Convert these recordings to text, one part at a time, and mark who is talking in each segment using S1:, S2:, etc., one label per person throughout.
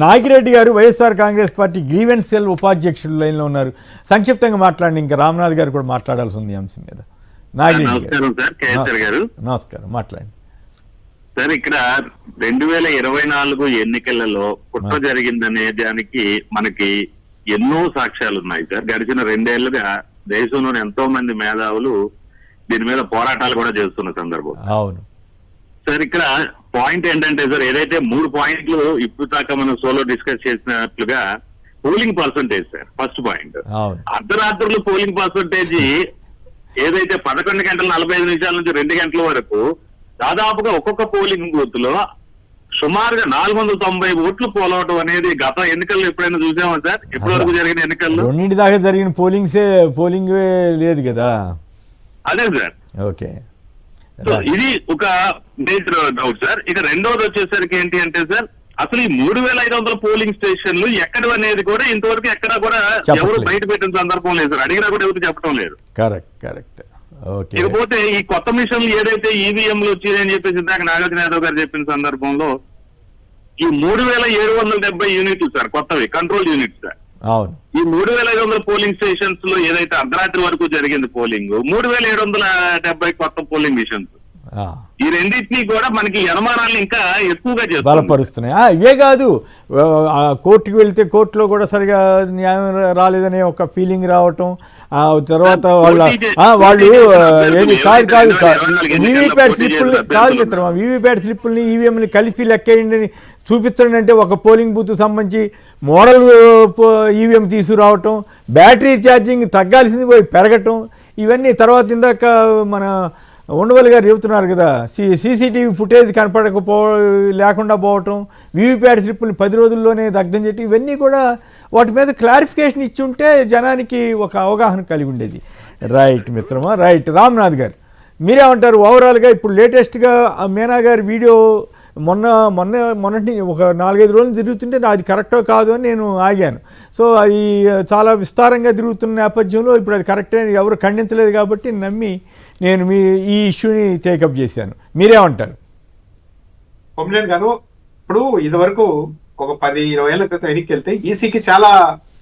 S1: నాగిరెడ్డి గారు YSR Congress party grievance cell ఉపాధ్యక్షులు లైన్లో ఉన్నారు. సంక్షిప్తంగా మాట్లాడండి, ఇంకా రామ్నాథ్ గారు కూడా మాట్లాడాల్సి ఉంది ఈ అంశం మీద. నాగిరెడ్డి గారు నమస్కారం, మాట్లాడండి
S2: సార్. ఇక్కడ 2024 ఎన్నికలలో కుట్ర జరిగిందనే దానికి మనకి ఎన్నో సాక్ష్యాలు ఉన్నాయి సార్. గడిచిన 2 ఏళ్లుగా దేశంలోని ఎంతో మంది మేధావులు దీని మీద పోరాటాలు కూడా చేస్తున్న సందర్భం.
S1: అవును
S2: సార్, ఇక్కడ పాయింట్ ఏంటంటే సార్, ఏదైతే 3 పాయింట్లు ఇప్పుడు దాకా మనం సోలో డిస్కస్ చేసినట్లుగా polling percentage sir first point. అర్ధరాత్రులు పోలింగ్ పర్సంటేజ్ ఏదైతే 11 గంటల 45 నిమిషాల నుంచి 2 గంటల వరకు దాదాపుగా ఒక్కొక్క పోలింగ్ బూత్ లో సుమారుగా 490 ఓట్లు పోలవటం అనేది గత ఎన్నికల్లో ఎప్పుడైనా చూసామా సార్? ఇప్పటి వరకు జరిగిన ఎన్నికల్లో
S1: 2 దాకా జరిగిన పోలింగ్ లేదు కదా.
S2: అదే సార్.
S1: ఓకే,
S2: ఇది ఒక మేజర్ డౌట్ సార్. ఇక రెండవది వచ్చేసరికి ఏంటి అంటే సార్, అసలు ఈ 3500 పోలింగ్ స్టేషన్లు ఎక్కడ అనేది కూడా ఇంతవరకు ఎక్కడా కూడా ఎవరు బయట పెట్టిన సందర్భం లేదు సార్. అడిగినా కూడా ఎవరు చెప్పడం లేదు.
S1: కరెక్ట్.
S2: ఇకపోతే ఈ కొత్త మిషన్లు ఏదైతే ఈవీఎంలు వచ్చినాయని చెప్పేసి ఇందాక నాగార్జున యాదవ్ గారు చెప్పిన సందర్భంలో ఈ 3770 యూనిట్లు సార్ కొత్తవి కంట్రోల్ యూనిట్స్ సార్.
S1: అవును,
S2: ఈ 3500 పోలింగ్ స్టేషన్స్ లో ఏదైతే అర్ధరాత్రి వరకు జరిగింది పోలింగ్, 3770 కొత్త పోలింగ్ మిషన్స్, ఈ రెండింటినీ కూడా మనకి అనుమానాలు ఇంకా ఎక్కువగా
S1: బలపరుస్తున్నాయి. ఇవే కాదు, కోర్టుకి వెళ్తే కోర్టులో కూడా సరిగా న్యాయం రాలేదనే ఒక ఫీలింగ్ రావటం, ఆ తర్వాత వాళ్ళు ఏది కాదు వీవీప్యాట్ స్లిప్పుల్ని కాదు మిత్రమా, వీవీప్యాట్ స్లిప్పుల్ని ఈవీఎంని కలిపి లెక్కేయండి చూపించండి అంటే ఒక పోలింగ్ బూత్ సంబంధించి మోడల్ ఈవీఎం తీసుకురావటం, బ్యాటరీ ఛార్జింగ్ తగ్గాల్సింది పోయి పెరగటం, ఇవన్నీ తర్వాత ఇందాక మన ఉండవల్లి గారు చెబుతున్నారు కదా, సీసీటీవీ ఫుటేజ్ లేకుండా పోవటం, వీవీప్యాట్ స్లిప్పుల్ని 10 రోజుల్లోనే దగ్ధం చేయటం, ఇవన్నీ కూడా వాటి మీద క్లారిఫికేషన్ ఇచ్చి ఉంటే జనానికి ఒక అవగాహన కలిగి ఉండేది. రైట్ మిత్రమా, రైట్. రామ్నాథ్ గారు మీరేమంటారు? ఓవరాల్గా ఇప్పుడు లేటెస్ట్గా మీనా గారి వీడియో మొన్నటి ఒక 4-5 రోజులు తిరుగుతుంటే అది కరెక్టో కాదు అని నేను ఆగాను. సో అది చాలా విస్తారంగా తిరుగుతున్న నేపథ్యంలో ఇప్పుడు అది కరెక్టే ఎవరు ఖండించలేదు కాబట్టి నమ్మి నేను ఈ ఇష్యూని టేకప్ చేశాను. మీరేమంటారు?
S3: కొమ్మినేని గారు, ఇప్పుడు ఇదివరకు ఒక 10-20 ఏళ్ల క్రితం ఎన్నికకి వెళ్తే ఈసీకి చాలా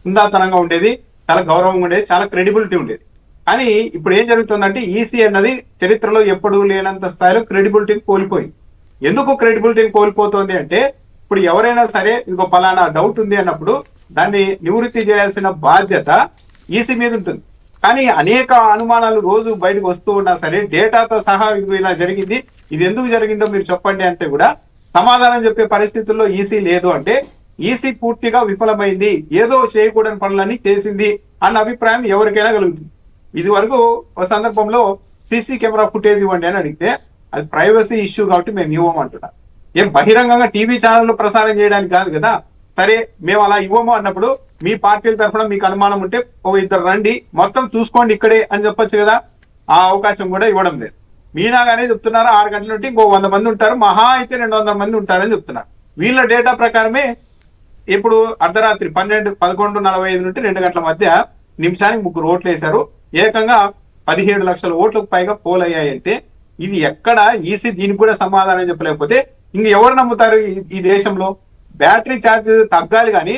S3: హుందాతనంగా ఉండేది, చాలా గౌరవంగా ఉండేది, చాలా క్రెడిబిలిటీ ఉండేది. కానీ ఇప్పుడు ఏం జరుగుతుందంటే ఈసీ అన్నది చరిత్రలో ఎప్పుడూ లేనంత స్థాయిలో క్రెడిబిలిటీని కోల్పోయింది. ఎందుకు క్రెడిబిలిటీని కోల్పోతుంది అంటే, ఇప్పుడు ఎవరైనా సరే ఇంకో పలానా డౌట్ ఉంది అన్నప్పుడు దాన్ని నివృత్తి చేయాల్సిన బాధ్యత ఈసీ మీద ఉంటుంది. కానీ అనేక అనుమానాలు రోజు బయటకు వస్తూ ఉన్నా సరే డేటాతో సహా ఇలా జరిగింది, ఇది ఎందుకు జరిగిందో మీరు చెప్పండి అంటే కూడా సమాధానం చెప్పే పరిస్థితుల్లో ఈసీ లేదు. అంటే ఈసీ పూర్తిగా విఫలమైంది, ఏదో చేయకూడని పనులన్నీ చేసింది అన్న అభిప్రాయం ఎవరికైనా కలుగుతుంది. ఇది వరకు ఒక సందర్భంలో సీసీ కెమెరా ఫుటేజ్ ఇవ్వండి అని అడిగితే అది ప్రైవసీ ఇష్యూ కాబట్టి మేము ఇవ్వమంటున్నాం. ఏం బహిరంగంగా టీవీ ఛానల్లో ప్రసారం చేయడానికి కాదు కదా. సరే మేము అలా ఇవ్వము అన్నప్పుడు మీ పార్టీల తరఫున మీకు అనుమానం ఉంటే ఒక 2 రండి మొత్తం చూసుకోండి ఇక్కడే అని చెప్పొచ్చు కదా. ఆ అవకాశం కూడా ఇవ్వడం లేదు. మీనాగానే చెప్తున్నారు 6 గంటల నుండి ఇంకో 100 మంది ఉంటారు, మహా అయితే 200 మంది ఉంటారని చెప్తున్నారు. వీళ్ళ డేటా ప్రకారమే ఇప్పుడు అర్ధరాత్రి 11:45 నుండి 2 గంటల మధ్య నిమిషానికి 3 ఓట్లు వేశారు. ఏకంగా 17 లక్షల ఓట్లకు పైగా పోల్ అయ్యాయంటే ఇది ఎక్కడ ఈసీ దీనికి కూడా సమాధానం చెప్పలేకపోతే ఇంక ఎవరు నమ్ముతారు ఈ దేశంలో? బ్యాటరీ ఛార్జ్ తగ్గాలి కానీ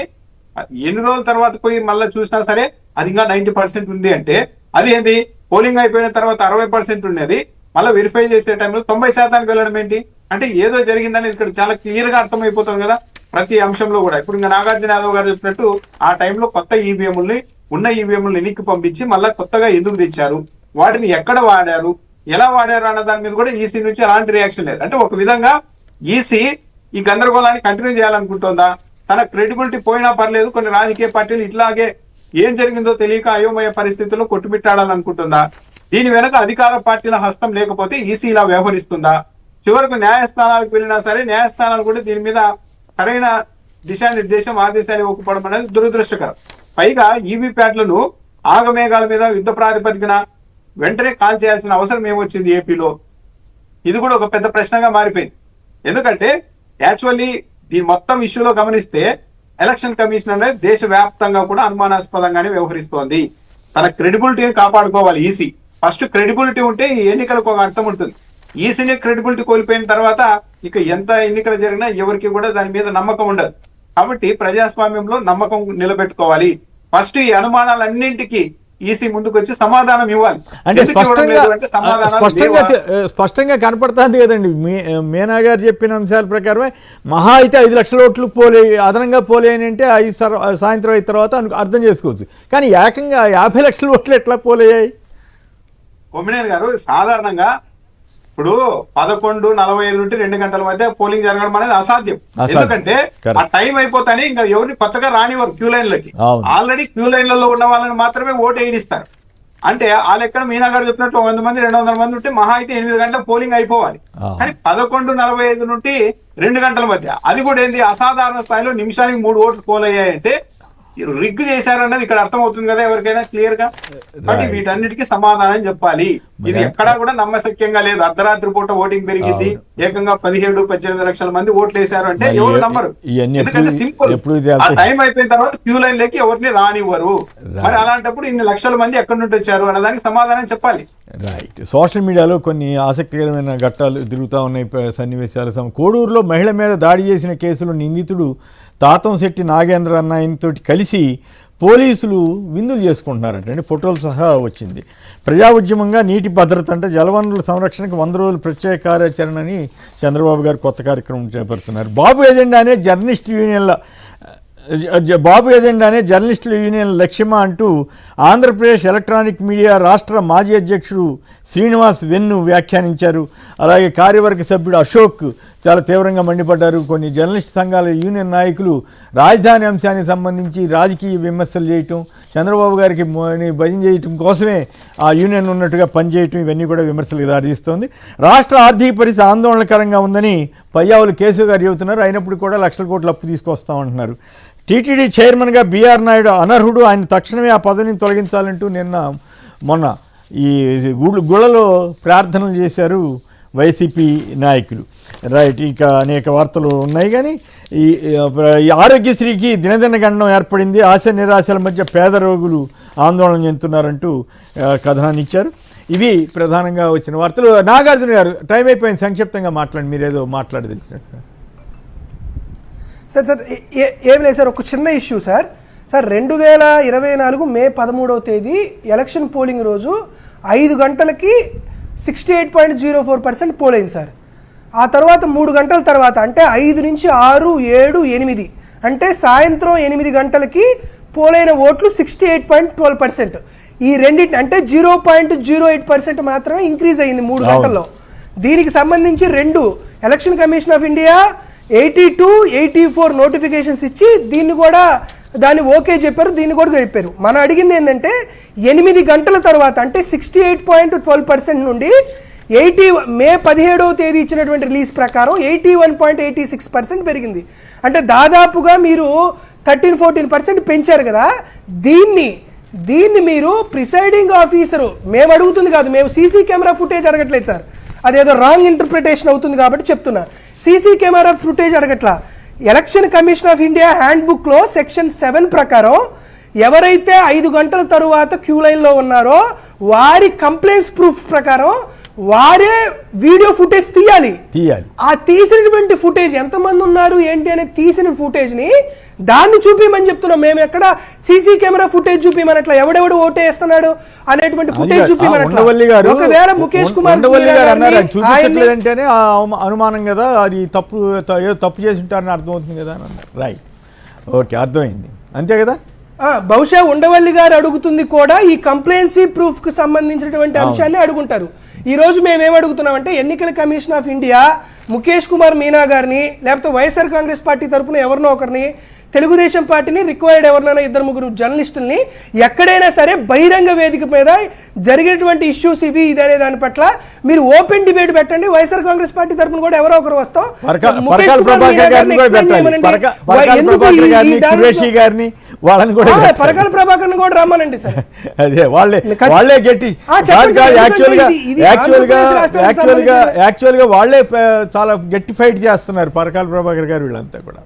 S3: ఎన్ని రోజుల తర్వాత పోయి మళ్ళీ చూసినా సరే అది ఇంకా 90% ఉంది అంటే అది ఏంది? పోలింగ్ అయిపోయిన తర్వాత 60% ఉండేది, మళ్ళీ వెరిఫై చేసే టైంలో 90% వెళ్ళడం ఏంటి? అంటే ఏదో జరిగిందని ఇక్కడ చాలా క్లియర్ గా అర్థమైపోతుంది కదా ప్రతి అంశంలో కూడా. ఇప్పుడు ఇంకా నాగార్జున యాదవ్ గారు చెప్పినట్టు ఆ టైంలో కొత్త ఈవీఎంలని ఉన్న ఈవీఎంలు ఎన్నికకి పంపించి మళ్ళీ కొత్తగా ఎందుకు తెచ్చారు, వాటిని ఎక్కడ వాడారు, ఎలా వాడారు అన్న దాని మీద కూడా ఈసీ నుంచి ఎలాంటి రియాక్షన్ లేదు. అంటే ఒక విధంగా ఈసీ ఈ గందరగోళాన్ని కంటిన్యూ చేయాలనుకుంటుందా? తన క్రెడిబిలిటీ పోయినా పర్లేదు, కొన్ని రాజకీయ పార్టీలు ఇట్లాగే ఏం జరిగిందో తెలియక అయోమయ పరిస్థితుల్లో కొట్టుమిట్టాడాలనుకుంటుందా? దీని వెనక అధికార పార్టీల హస్తం లేకపోతే ఈసీ ఇలా వ్యవహరిస్తుందా? చివరకు న్యాయస్థానాలకు వెళ్ళినా సరే న్యాయస్థానాలు కూడా దీని మీద సరైన దిశానిర్దేశం ఆదేశాలు ఇవ్వకపోవడం అనేది దురదృష్టకరం. పైగా ఈవీప్యాట్లను ఆగమేఘాల మీద యుద్ధ ప్రాతిపదికన వెంటనే కాల్ చేయాల్సిన అవసరం ఏమొచ్చింది ఏపీలో? ఇది కూడా ఒక పెద్ద ప్రశ్నగా మారిపోయింది. ఎందుకంటే యాక్చువల్లీ దీని మొత్తం ఇష్యూలో గమనిస్తే ఎలక్షన్ కమిషన్ అనేది దేశవ్యాప్తంగా కూడా అనుమానాస్పదంగానే వ్యవహరిస్తోంది. తన క్రెడిబిలిటీని కాపాడుకోవాలి ఈసీ. ఫస్ట్ క్రెడిబిలిటీ ఉంటే ఈ ఎన్నికలకు ఒక అర్థం ఉంటుంది. ఈసీని క్రెడిబిలిటీ కోల్పోయిన తర్వాత ఇక ఎంత ఎన్నికలు జరిగినా ఎవరికి కూడా దాని మీద నమ్మకం ఉండదు. కాబట్టి ప్రజాస్వామ్యంలో నమ్మకం నిలబెట్టుకోవాలి. ఫస్ట్ ఈ అనుమానాలన్నింటికి ఈసీ ముందుకు వచ్చి సమాధానం ఇవ్వాలి.
S1: అంటే స్పష్టంగా కనపడుతుంది కదండి. మీనా గారు చెప్పిన అంశాల ప్రకారమే మహా అయితే 5 లక్షల ఓట్లు అదనంగా పోలేని అంటే సాయంత్రం అయిన తర్వాత అర్థం చేసుకోవచ్చు. కానీ ఏకంగా 50 లక్షల ఓట్లు ఎట్లా పోలయ్యాయి?
S3: కొమ్మినేని గారు, సాధారణంగా ఇప్పుడు 11:45 నుండి 2 గంటల మధ్య పోలింగ్ జరగడం అనేది అసాధ్యం. ఎందుకంటే ఆ టైం అయిపోతానే ఇంకా ఎవరిని కొత్తగా రానివారు క్యూ లైన్లకి. ఆల్రెడీ క్యూ లైన్లలో ఉన్న వాళ్ళని మాత్రమే ఓటు వేయిస్తారు. అంటే ఆ లెక్కన మీనా గారు చెప్పినట్టు 100 మంది 200 మంది ఉంటే మహా అయితే 8 గంటల పోలింగ్ అయిపోవాలి. కానీ 11:45 నుండి 2 గంటల మధ్య, అది కూడా ఏంది అసాధారణ స్థాయిలో నిమిషానికి 3 ఓట్లు పోలయ్యాయంటే రిగ్ చేశారన్నది ఇక్కడ అర్థమవుతుంది కదా ఎవరికైనా క్లియర్ గా. కాబట్టి వీటన్నిటికీ సమాధానం చెప్పాలి. ఇది ఎక్కడా కూడా నమ్మశక్యంగా లేదు. అర్ధరాత్రి పూట ఓటింగ్ పెరిగింది, ఏకంగా 17-18 లక్షల మంది ఓట్లు వేశారు అంటే ఎవరు నమ్మరు. ఎందుకంటే సింపుల్, ఆ టైం అయిపోయిన తర్వాత క్యూ లైన్ లేకి ఎవరిని రానివ్వరు. మరి అలాంటప్పుడు ఇన్ని లక్షల మంది ఎక్కడి నుండి వచ్చారు అన్నదానికి సమాధానం చెప్పాలి.
S1: రైట్. సోషల్ మీడియాలో కొన్ని ఆసక్తికరమైన ఘట్టాలు తిరుగుతూ ఉన్నాయి, సన్నివేశాలు. కోడూరులో మహిళ మీద దాడి చేసిన కేసులో నిందితుడు తాతంశెట్టి నాగేంద్ర అన్నాయనతో కలిసి పోలీసులు విందులు చేసుకుంటున్నారంటే ఫోటోలు సహా వచ్చింది. ప్రజా ఉద్యమంగా నీటి భద్రత అంటే జలవనరుల సంరక్షణకు 100 రోజుల ప్రత్యేక కార్యాచరణ అని చంద్రబాబు గారు కొత్త కార్యక్రమం చేపడుతున్నారు. బాబు ఎజెండానే జర్నలిస్టుల యూనియన్ల లక్ష్యమా అంటూ ఆంధ్రప్రదేశ్ ఎలక్ట్రానిక్ మీడియా రాష్ట్ర మాజీ అధ్యక్షుడు శ్రీనివాస్ వెన్ను వ్యాఖ్యానించారు. అలాగే కార్యవర్గ సభ్యుడు అశోక్ చాలా తీవ్రంగా మండిపడ్డారు. కొన్ని జర్నలిస్ట్ సంఘాల యూనియన్ నాయకులు రాజధాని అంశానికి సంబంధించి రాజకీయ విమర్శలు చేయటం, చంద్రబాబు గారికి భజన చేయటం కోసమే ఆ యూనియన్ ఉన్నట్టుగా పనిచేయటం, ఇవన్నీ కూడా విమర్శలకు దారితీస్తోంది. రాష్ట్ర ఆర్థిక పరిస్థితి ఆందోళనకరంగా ఉందని పయ్యావులు కేశవ్ గారు చెబుతున్నారు. అయినప్పుడు కూడా లక్షల కోట్ల అప్పు తీసుకొస్తామంటున్నారు. టీటీడీ చైర్మన్గా బీఆర్ నాయుడు అనర్హుడు, ఆయన తక్షణమే ఆ పదవిని తొలగించాలంటూ మొన్న ఈ గుళ్ళలో ప్రార్థనలు చేశారు వైసీపీ నాయకులు. రైట్. ఇంకా అనేక వార్తలు ఉన్నాయి. కానీ ఈ ఆరోగ్యశ్రీకి దినదిన గండం ఏర్పడింది. ఆశ నిరాశల మధ్య పేద రోగులు ఆందోళన చెందుతున్నారంటూ కథనాన్ని ఇచ్చారు. ఇవి ప్రధానంగా వచ్చిన వార్తలు. నాగార్జున గారు, టైం అయిపోయింది, సంక్షిప్తంగా మాట్లాడండి. మీరేదో మాట్లాడి తెలిసినట్టు.
S4: సార్ ఏం లేదు సార్, ఒక చిన్న ఇష్యూ సార్. 2024 మే 13వ తేదీ ఎలక్షన్ పోలింగ్ రోజు 5 గంటలకి 68.04% పోల్ అయింది సార్. ఆ తర్వాత 3 గంటల తర్వాత అంటే 5 నుంచి 6, 7, 8 అంటే సాయంత్రం 8 గంటలకి పోలైన ఓట్లు 68.12%. ఈ రెండింటి అంటే 0.08% మాత్రమే ఇంక్రీజ్ అయ్యింది 3 గంటల్లో. దీనికి సంబంధించి 2 election commission of India 82, 84 notifications ఇచ్చి దాన్ని ఓకే చెప్పారు, దీన్ని కూడా చెప్పారు. మనం అడిగింది ఏంటంటే 8 గంటల తర్వాత అంటే 68.12% నుండి మే 17వ తేదీ ఇచ్చినటువంటి రిలీజ్ ప్రకారం 81.86% పెరిగింది. అంటే దాదాపుగా మీరు 13-14% పెంచారు కదా. దీన్ని మీరు ప్రిసైడింగ్ ఆఫీసరు, మేము అడుగుతుంది కాదు, మేము సీసీ కెమెరా ఫుటేజ్ అడగట్లేదు సార్, అదేదో రాంగ్ ఇంటర్ప్రిటేషన్ అవుతుంది కాబట్టి చెప్తున్నా. సీసీ కెమెరా ఫుటేజ్ అడగట్లా. Election commission of India hand బుక్లో సెక్షన్ 7 ప్రకారం ఎవరైతే 5 గంటల తరువాత క్యూ లైన్లో ఉన్నారో వారి కంప్లైంట్స్ ప్రూఫ్ ప్రకారం వారే వీడియో ఫుటేజ్ తీయాలి. ఆ తీసినటువంటి ఫుటేజ్ ఎంతమంది ఉన్నారు ఏంటి అనేది తీసిన ఫుటేజ్ని దాన్ని చూపిమని చెప్తున్నాం. మేము ఎక్కడ సీసీ కెమెరా ఫుటేజ్ చూపిమనట్లా, ఎవడెవడు ఓటేస్తున్నాడు అనేటువంటి ఫుటేజ్ చూపిమనట్లా. ఒకవేళ ముఖేష్ కుమార్
S1: చూపించట్లేదంటేనే అనుమానం కదా, అది తప్పు చేసి ఉంటారని అర్థమవుతుంది కదా. రైట్, ఓకే, అర్థమైంది, అంతే కదా.
S4: బహుశా ఉండవల్లి గారు అడుగుతుంది కూడా ఈ కంప్లైన్సీ ప్రూఫ్ కు సంబంధించినటువంటి అంశాన్ని అడుగుంటారు. ఈ రోజు మేమేం అడుగుతున్నామంటే ఎన్నికల commission of India Mukesh Kumar Meena గారిని లేకపోతే వైఎస్ఆర్ కాంగ్రెస్ పార్టీ తరఫున ఎవరినో ఒకరిని, తెలుగుదేశం పార్టీని రిక్వైర్డ్ ఎవరినైనా 2-3 జర్నలిస్టుల్ని ఎక్కడైనా సరే బహిరంగ వేదిక మీద జరిగినటువంటి ఇష్యూస్ ఇవి ఇదనే దాని పట్ల మీరు ఓపెన్ డిబేట్ పెట్టండి. వైఎస్ఆర్ కాంగ్రెస్ పార్టీ తరఫున కూడా ఎవరో ఒకరు వస్తాం.
S1: పరకాల
S4: ప్రభాకర్ కూడా రమ్మనండి సార్.
S1: అదే వాళ్ళే గట్టి యాక్చువల్ గా వాళ్ళే చాలా గట్టి ఫైట్ చేస్తున్నారు పరకాల ప్రభాకర్ గారు, వీళ్ళంతా కూడా.